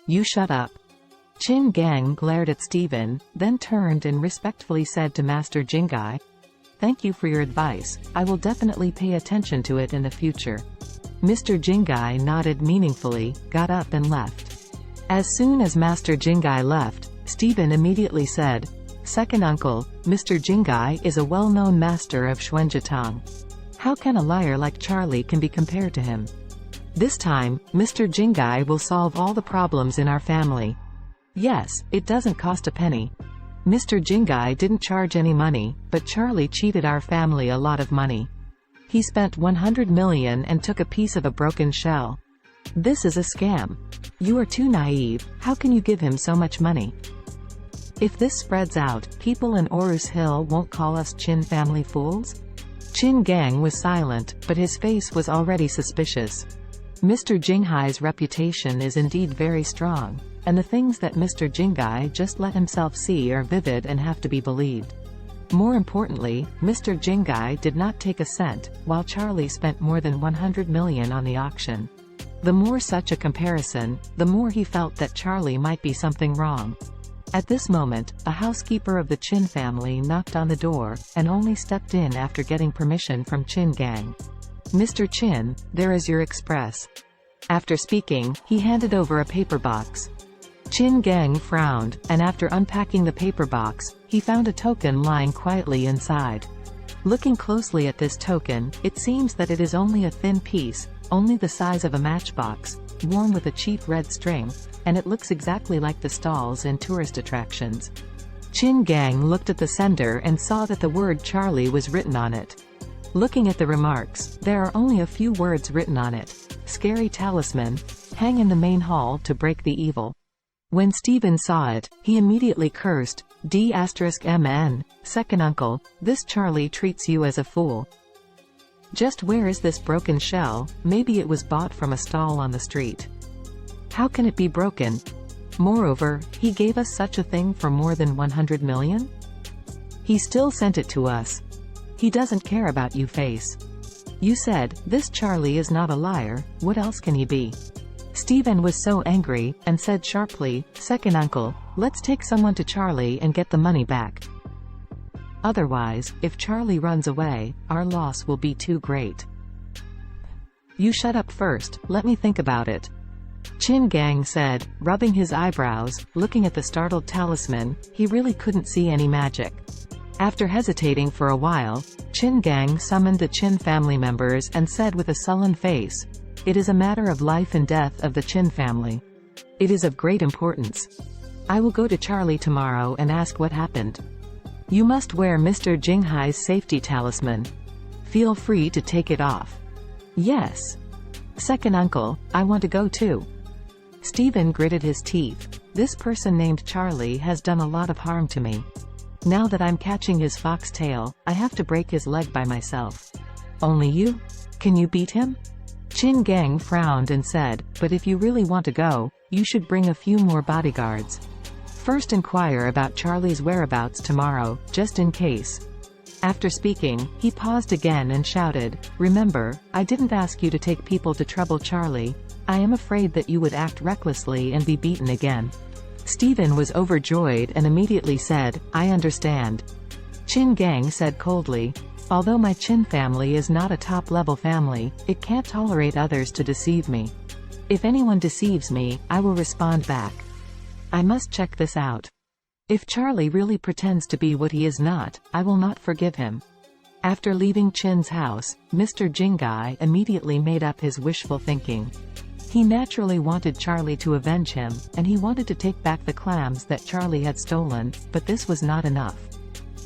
You shut up. Chin Gang glared at Stephen, then turned and respectfully said to Master Jingai, "Thank you for your advice, I will definitely pay attention to it in the future." Mr. Jingai nodded meaningfully, got up and left. As soon as Master Jingai left, Stephen immediately said, "Second uncle, Mr. Jingai is a well-known master of Xuanjitang. How can a liar like Charlie can be compared to him? This time, Mr. Jingai will solve all the problems in our family. Yes, it doesn't cost a penny. Mr. Jingai didn't charge any money, but Charlie cheated our family a lot of money. He spent 100 million and took a piece of a broken shell. This is a scam. You are too naive, how can you give him so much money? If this spreads out, people in Orus Hill won't call us Chin family fools?" Chin Gang was silent, but his face was already suspicious. Mr. Jinghai's reputation is indeed very strong, and the things that Mr. Jingai just let himself see are vivid and have to be believed. More importantly, Mr. Jingai did not take a cent, while Charlie spent more than 100 million on the auction. The more such a comparison, the more he felt that Charlie might be something wrong. At this moment, a housekeeper of the Chin family knocked on the door, and only stepped in after getting permission from Chin Gang. "Mr. Chin, there is your express." After speaking, he handed over a paper box. Chin Gang frowned, and after unpacking the paper box, he found a token lying quietly inside. Looking closely at this token, it seems that it is only a thin piece, only the size of a matchbox, worn with a cheap red string, and it looks exactly like the stalls in tourist attractions. Chin Gang looked at the sender and saw that the word Charlie was written on it. Looking at the remarks, there are only a few words written on it. "Scary talisman, hang in the main hall to break the evil." When Stephen saw it, he immediately cursed, "D*MN, second uncle, this Charlie treats you as a fool. Just where is this broken shell? Maybe it was bought from a stall on the street. How can it be broken? Moreover, he gave us such a thing for more than 100 million? He still sent it to us. He doesn't care about you face. You said, this Charlie is not a liar, what else can he be?" Stephen was so angry, and said sharply, "Second uncle, let's take someone to Charlie and get the money back. Otherwise, if Charlie runs away, our loss will be too great." "You shut up first, let me think about it," Chin Gang said, rubbing his eyebrows, looking at the startled talisman. He really couldn't see any magic. After hesitating for a while, Chin Gang summoned the Chin family members and said with a sullen face, "It is a matter of life and death of the Chin family. It is of great importance. I will go to Charlie tomorrow and ask what happened. You must wear Mr. Jinghai's safety talisman. Feel free to take it off." "Yes. Second uncle, I want to go too." Stephen gritted his teeth. "This person named Charlie has done a lot of harm to me. Now that I'm catching his fox tail, I have to break his leg by myself. Only you? Can you beat him?" Chin Gang frowned and said, "But if you really want to go, you should bring a few more bodyguards. First inquire about Charlie's whereabouts tomorrow, just in case." After speaking, he paused again and shouted, "Remember, I didn't ask you to take people to trouble Charlie. I am afraid that you would act recklessly and be beaten again." Stephen was overjoyed and immediately said, "I understand." Chin Gang said coldly, "Although my Chin family is not a top-level family, it can't tolerate others to deceive me. If anyone deceives me, I will respond back. I must check this out. If Charlie really pretends to be what he is not, I will not forgive him." After leaving Chin's house, Mr. Jingai immediately made up his wishful thinking. He naturally wanted Charlie to avenge him, and he wanted to take back the clams that Charlie had stolen, but this was not enough.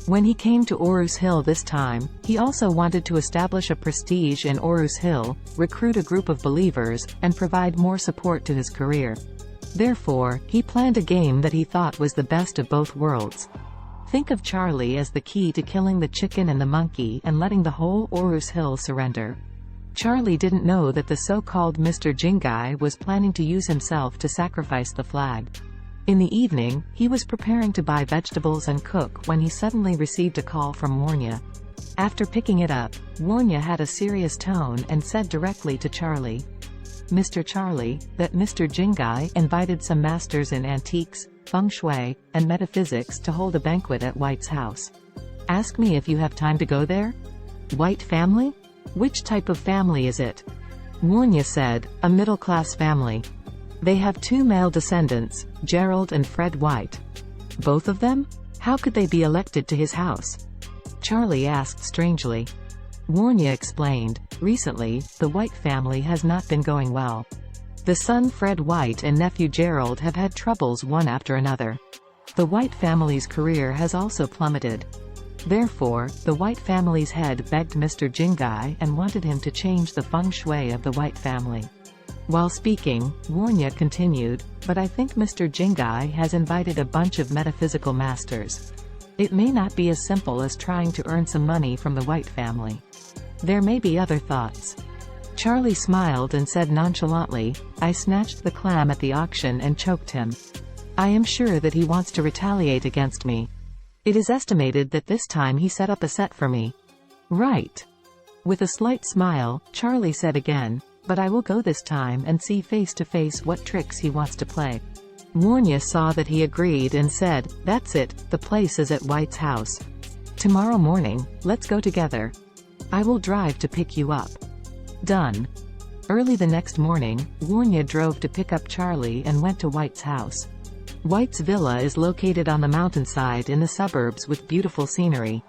When he came to Orus Hill this time, he also wanted to establish a prestige in Orus Hill, recruit a group of believers, and provide more support to his career. Therefore, he planned a game that he thought was the best of both worlds. Think of Charlie as the key to killing the chicken and the monkey and letting the whole Orus Hill surrender. Charlie didn't know that the so-called Mr. Jingai was planning to use himself to sacrifice the flag. In the evening, he was preparing to buy vegetables and cook when he suddenly received a call from Warnya. After picking it up, Warnya had a serious tone and said directly to Charlie, Mr. Charlie, that Mr. Jingai invited some masters in antiques, feng shui, and metaphysics to hold a banquet at White's house. Ask me if you have time to go there? White family? Which type of family is it? Warnya said, a middle-class family. They have 2 male descendants, Gerald and Fred White. Both of them? How could they be elected to his house? Charlie asked strangely. Warnya explained, recently, the White family has not been going well. The son Fred White and nephew Gerald have had troubles one after another. The White family's career has also plummeted. Therefore, the White family's head begged Mr. Jingai and wanted him to change the feng shui of the White family. While speaking, Warnya continued, but I think Mr. Jingai has invited a bunch of metaphysical masters. It may not be as simple as trying to earn some money from the White family. There may be other thoughts. Charlie smiled and said nonchalantly, I snatched the clam at the auction and choked him. I am sure that he wants to retaliate against me. It is estimated that this time he set up a set for me. Right. With a slight smile, Charlie said again, but I will go this time and see face to face what tricks he wants to play. Warnya saw that he agreed and said, that's it, the place is at White's house. Tomorrow morning, let's go together. I will drive to pick you up. Done. Early the next morning, Warnya drove to pick up Charlie and went to White's house. White's villa is located on the mountainside in the suburbs with beautiful scenery.